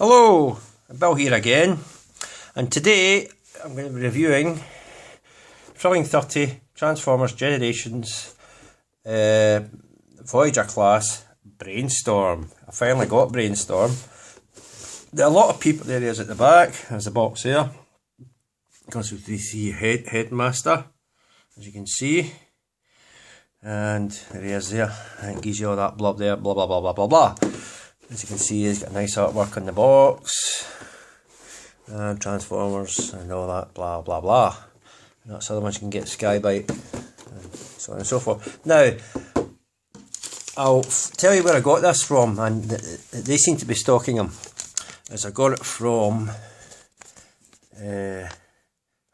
Hello, Bill here again, and today I'm going to be reviewing Trilling 30 Transformers Generations Voyager Class Brainstorm. I finally got Brainstorm. There are a lot of people, there he is at the back, there's the box there. Comes with the headmaster, as you can see, and there he is there, and it gives you all that blurb there, blah blah blah blah blah blah. As you can see, he's got a nice artwork on the box, and Transformers and all that blah blah blah. And that's other ones you can get Skybite, and so on and so forth. Now, I'll tell you where I got this from, and they seem to be stocking them. As I got it from,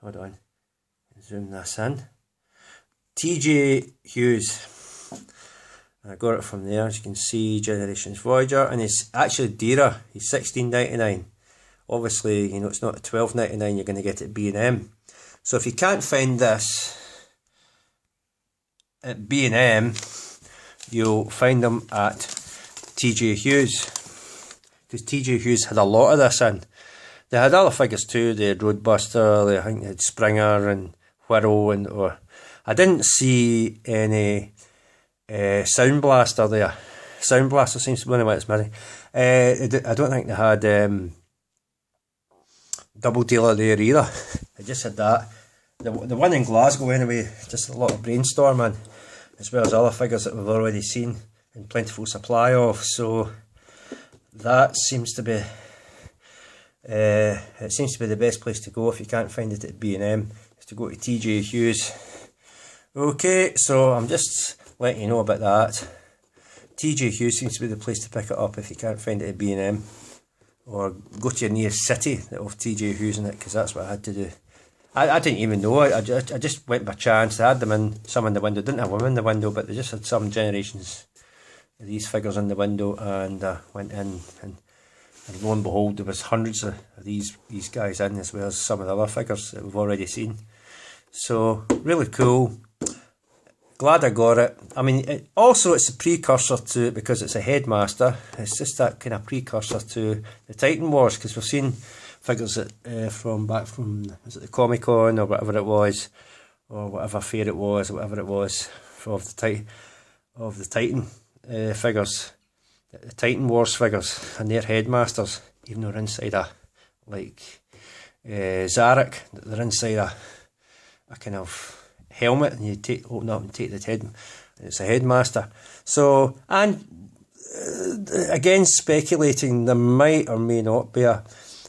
hold on, zoom this in, TJ Hughes. I got it from there, as you can see, Generations Voyager, and it's actually dearer. He's $16.99. Obviously, you know, it's not at $12.99. You're going to get it at B&M. So if you can't find this at B&M, you'll find them at TJ Hughes, because TJ Hughes had a lot of this in. They had other figures too. They had Roadbuster, I think they had Springer and Whirl, and I didn't see any Sound Blaster there. Sound Blaster seems to be one of what's missing. I don't think they had Double Dealer there either. I just had that. The one in Glasgow anyway, just a lot of brainstorming, as well as other figures that we've already seen in plentiful supply of. So that seems to be it seems to be the best place to go if you can't find it at B&M, is to go to TJ Hughes. Okay, so I'm just letting you know about that. TJ Hughes seems to be the place to pick it up if you can't find it at B&M, or go to your nearest city of TJ Hughes in it, because that's what I had to do. I didn't even know. I just went by chance. They had them in, some in the window. Didn't have them in the window, but they just had some Generations of these figures in the window, and went in, and lo and behold, there was hundreds of these guys in, as well as some of the other figures that we've already seen. So really cool. Glad I got it. I mean, also it's a precursor to, because it's a headmaster, it's just that kind of precursor to the Titan Wars, because we've seen figures that from back from, was it the Comic Con or whatever it was, or whatever fair it was, or whatever it was, of the Titan figures, the Titan Wars figures, and their headmasters, even though they're inside a, like Zarek, they're inside a kind of helmet, and you open up and take the head, it's a headmaster. So, and again, speculating, there might or may not be a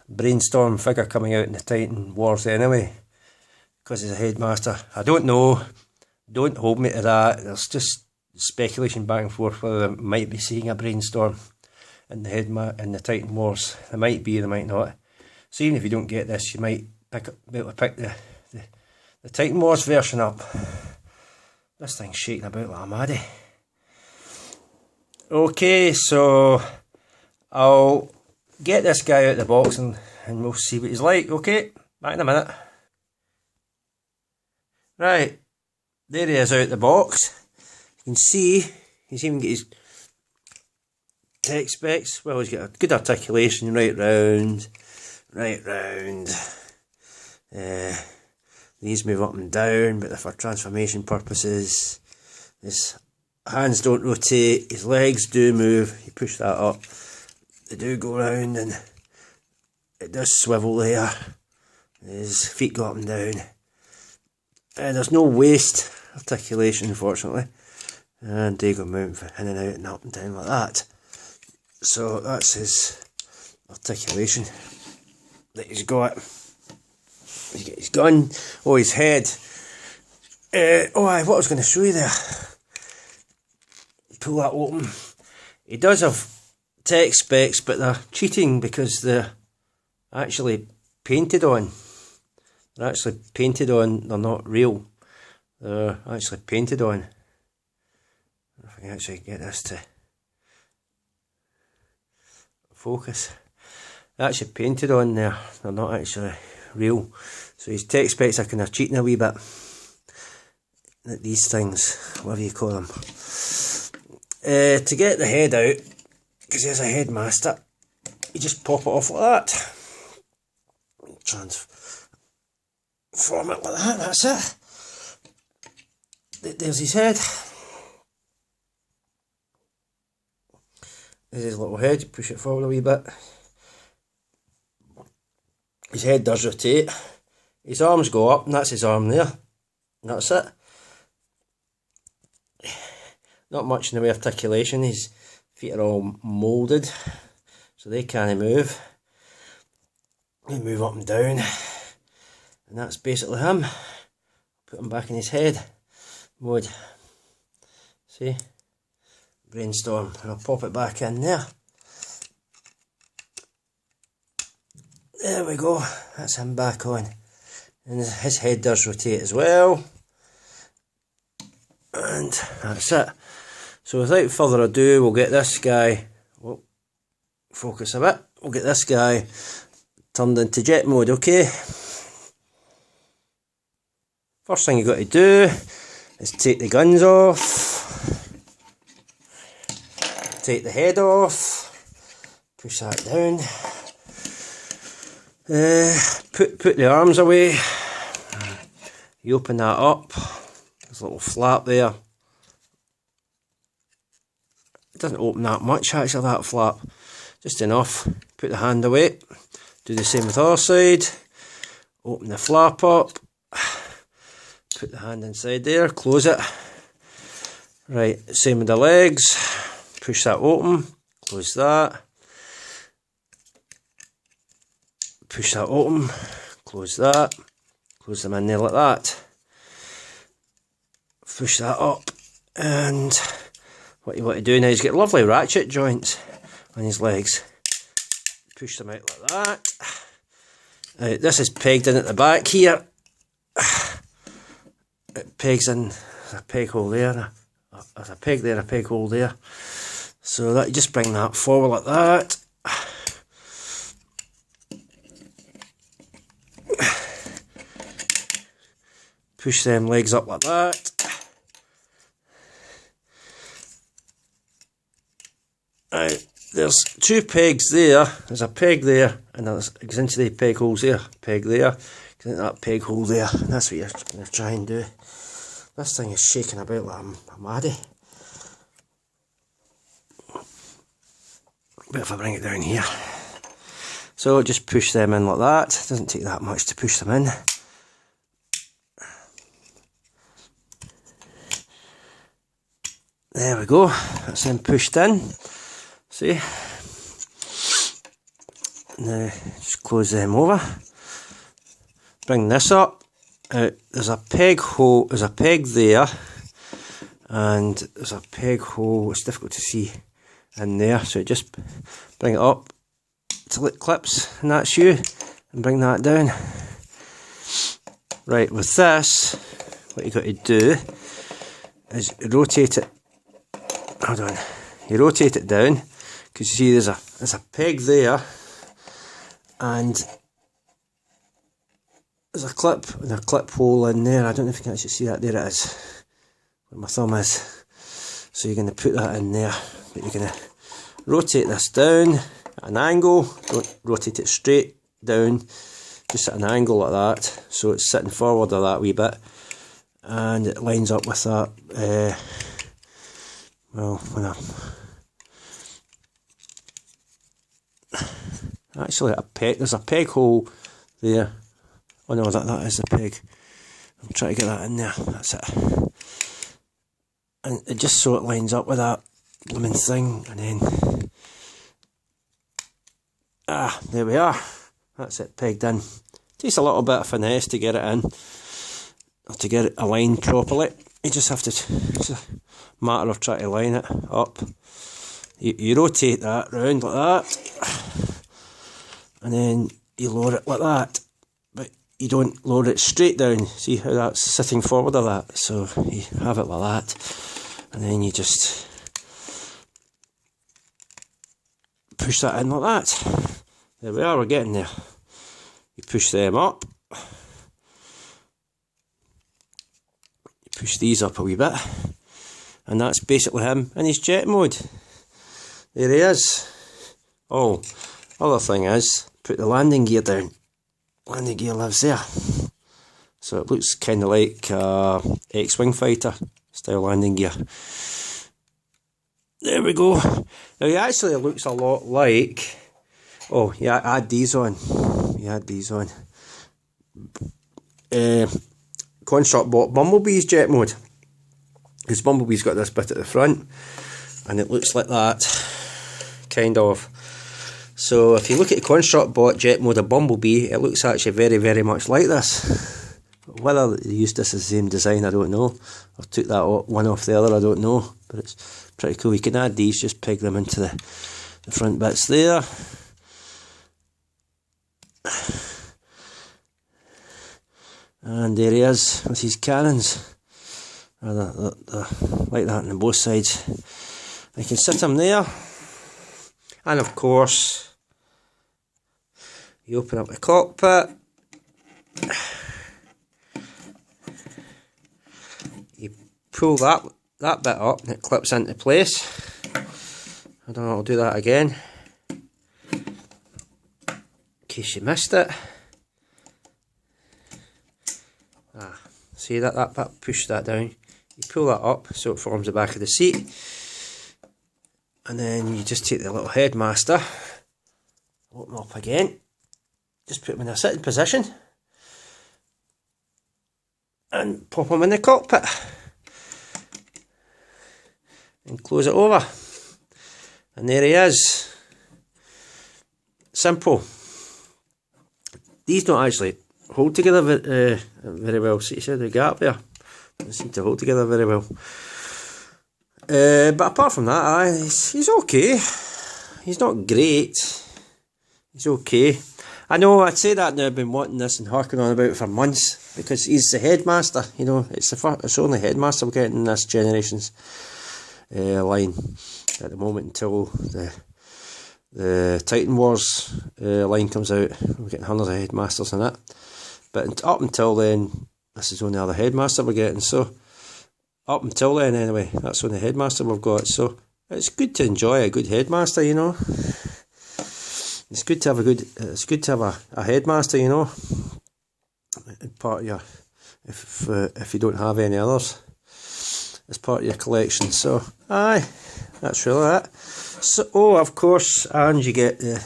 Brainstorm figure coming out in the Titan Wars anyway, because he's a headmaster. I don't know, don't hold me to that. There's just speculation back and forth whether they might be seeing a Brainstorm in the in the Titan Wars. There might be, there might not. So even if you don't get this, you might be able to pick the Titan Wars version up. This thing's shaking about like a maddie. Okay, so I'll get this guy out of the box and we'll see what he's like. Okay, back in a minute. Right, there he is out of the box. You can see he's even got his tech specs. Well, he's got a good articulation, right round. These move up and down, but they're for transformation purposes. His hands don't rotate, his legs do move. You push that up, they do go round, and it does swivel there. His feet go up and down. And there's no waist articulation, unfortunately. And they go moving in and out and up and down like that. So that's his articulation that he's got. He's got his gun, oh, his head. What I was going to show you there. Pull that open. He does have tech specs, but they're cheating because they're actually painted on. They're actually painted on, they're not real. They're actually painted on. If I can actually get this to focus. They're actually painted on there, they're not actually real. So his tech specs are kind of cheating a wee bit. Like these things, whatever you call them. To get the head out, because he's a headmaster, you just pop it off like that. Transform it like that, that's it. There's his head. There's his little head, you push it forward a wee bit. His head does rotate. His arms go up, and that's his arm there. And that's it. Not much in the way of articulation. His feet are all moulded, so they can't move. They move up and down. And that's basically him. Put him back in his head mode. See? Brainstorm. And I'll pop it back in there. There we go. That's him back on. And his head does rotate as well. And that's it. So without further ado, we'll get this guy, whoa, focus a bit, we'll get this guy turned into jet mode, okay? First thing you've got to do is take the guns off, take the head off, push that down, put the arms away, you open that up, there's a little flap there. It doesn't open that much actually, that flap, just enough. Put the hand away, do the same with the other side, open the flap up, put the hand inside there, close it. Right, same with the legs, push that open, close that, push that open, close that, close them in there like that. Push that up, and what you want to do now is get lovely ratchet joints on his legs. Push them out like that. This is pegged in at the back here. It pegs in, there's a peg hole there, there's a peg there, a peg hole there. So that you just bring that forward like that. Push them legs up like that. There's two pegs there, there's a peg there, and there's goes into the peg holes there, peg there, goes into that peg hole there, and that's what you're going to try and do. This thing is shaking about like a maddie. But if I bring it down here, so just push them in like that, it doesn't take that much to push them in. There we go, that's them pushed in. See? Now just close them over. Bring this up. There's a peg hole, there's a peg there, and there's a peg hole, it's difficult to see in there, so just bring it up till it clips, and that's you, and bring that down. Right, with this, what you got to do is rotate it. Hold on, you rotate it down, because you see there's a peg there, and there's a clip and a clip hole in there. I don't know if you can actually see that. There it is, where my thumb is. So you're going to put that in there, but you're going to rotate this down at an angle. Don't rotate it straight down, just at an angle like that, so it's sitting forward of that wee bit, and it lines up with that. Well, when actually there's a peg hole there. Oh no, that is the peg. I'm trying to get that in there. That's it. And it just so it lines up with that blooming thing, and then there we are. That's it pegged in. Takes a little bit of finesse to get it in, or to get it aligned properly. You just have to. It's a matter of trying to line it up. You rotate that round like that, and then you lower it like that. But you don't lower it straight down. See how that's sitting forward of that? So you have it like that, and then you just push that in like that. There we are, we're getting there. You push them up. You push these up a wee bit. And that's basically him in his jet mode. There he is. Oh, Other thing is, put the landing gear down. Landing gear lives there. So it looks kind of like X-Wing fighter style landing gear. There we go. Now it actually looks a lot like... Oh, yeah, add these on. You add these on. Construct bought Bumblebee's jet mode. Because Bumblebee's got this bit at the front. And it looks like that. Kind of. So if you look at the Construct bought jet mode of Bumblebee, it looks actually very, very much like this. Whether they used this as the same design, I don't know. Or took that one off the other, I don't know. But it's pretty cool. You can add these, just peg them into the front bits there. And there he is with his cannons. Like that on both sides. You can sit him there. And of course, you open up the cockpit. You pull that bit up and it clips into place. I don't know, I'll do that again. In case you missed it. See that push that down. You pull that up so it forms the back of the seat. And then you just take the little headmaster, open up again, just put him in a sitting position and pop him in the cockpit and close it over, and there he is. Simple. These don't actually hold together very well. See the gap there? Doesn't seem to hold together very well. But apart from that, he's okay. He's not great. He's okay. I know, I'd say that now. I've been wanting this and harking on about it for months because he's the headmaster. You know, it's the only headmaster we're getting in this Generations line at the moment until the Titan Wars line comes out. We're getting hundreds of headmasters in it. But up until then, this is the only other headmaster we're getting. So up until then, anyway, that's the only headmaster we've got. So it's good to enjoy a good headmaster, you know. It's good to have a headmaster, you know. Part of your, if you don't have any others, as part of your collection. So aye, that's really it. So of course, and you get the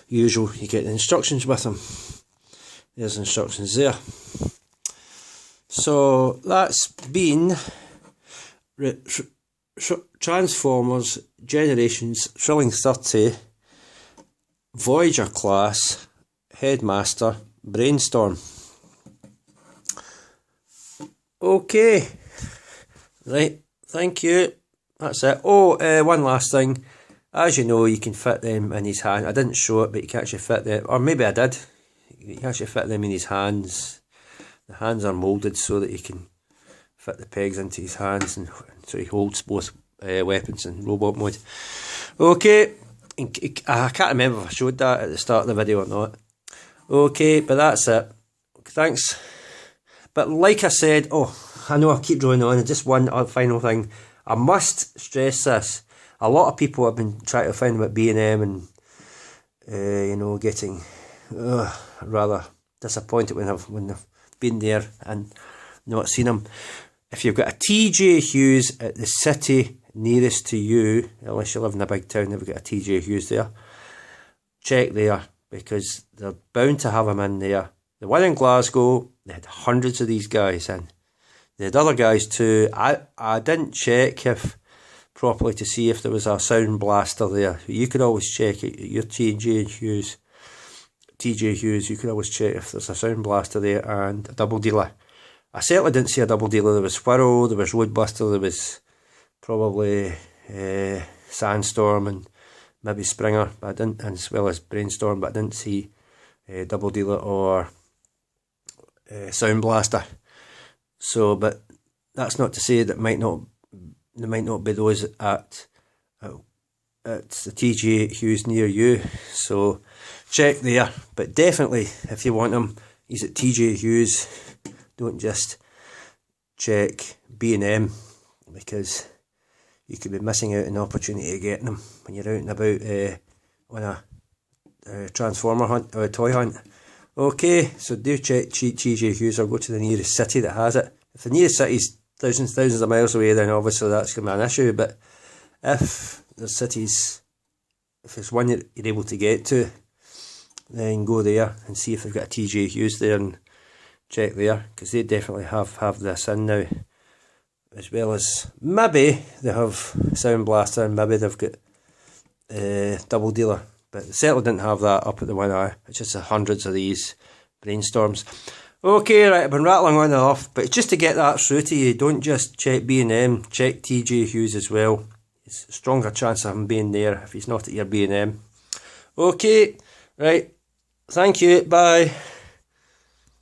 usual. You get the instructions with them. There's instructions there. So that's been Transformers Generations Thrilling 30 Voyager Class Headmaster Brainstorm. Okay, right, thank you. That's it. Oh, one last thing. As you know, you can fit them in his hand. I didn't show it, but you can actually fit them, or maybe I did. You can actually fit them in his hands. The hands are moulded so that you can fit the pegs into his hands, and so he holds both weapons in robot mode. Okay, I can't remember if I showed that at the start of the video or not. Okay, but that's it. Thanks. But like I said, I know I keep drawing on, just one final thing. I must stress this. A lot of people have been trying to find about B&M and, you know, getting rather disappointed when they've been there and not seen them. If you've got a TJ Hughes at the city nearest to you, unless you live in a big town, they've got a TJ Hughes there, check there, because they're bound to have them in there. The one in Glasgow, they had hundreds of these guys in. They had other guys too. I didn't check properly to see if there was a sound blaster there. You could always check it. Your TJ Hughes, you could always check if there's a sound blaster there and a double dealer. I certainly didn't see a double dealer. There was Squirrel, there was Roadbuster, there was probably Sandstorm and maybe Springer, but I didn't, as well as Brainstorm, but I didn't see double dealer or sound blaster. So, but that's not to say that there might not be those at the TJ Hughes near you. So check there. But definitely, if you want him, he's at TJ Hughes. Don't just check B&M, because you could be missing out on the opportunity of getting them when you're out and about on a Transformer hunt, toy hunt. Okay, so do check TJ Hughes or go to the nearest city that has it. If the nearest city's thousands of miles away, then obviously that's going to be an issue, but if there's cities, if there's one you're able to get to, then go there and see if they've got a TJ Hughes there and check there, because they definitely have this in now, as well as maybe they have Sound Blaster and maybe they've got Double Dealer, but they certainly didn't have that up at the 1i. It's just hundreds of these brainstorms. Okay, right, I've been rattling on and off, but just to get that through to you, don't just check B&M, check TJ Hughes as well. It's a stronger chance of him being there if he's not at your B&M. Okay, right, thank you, bye.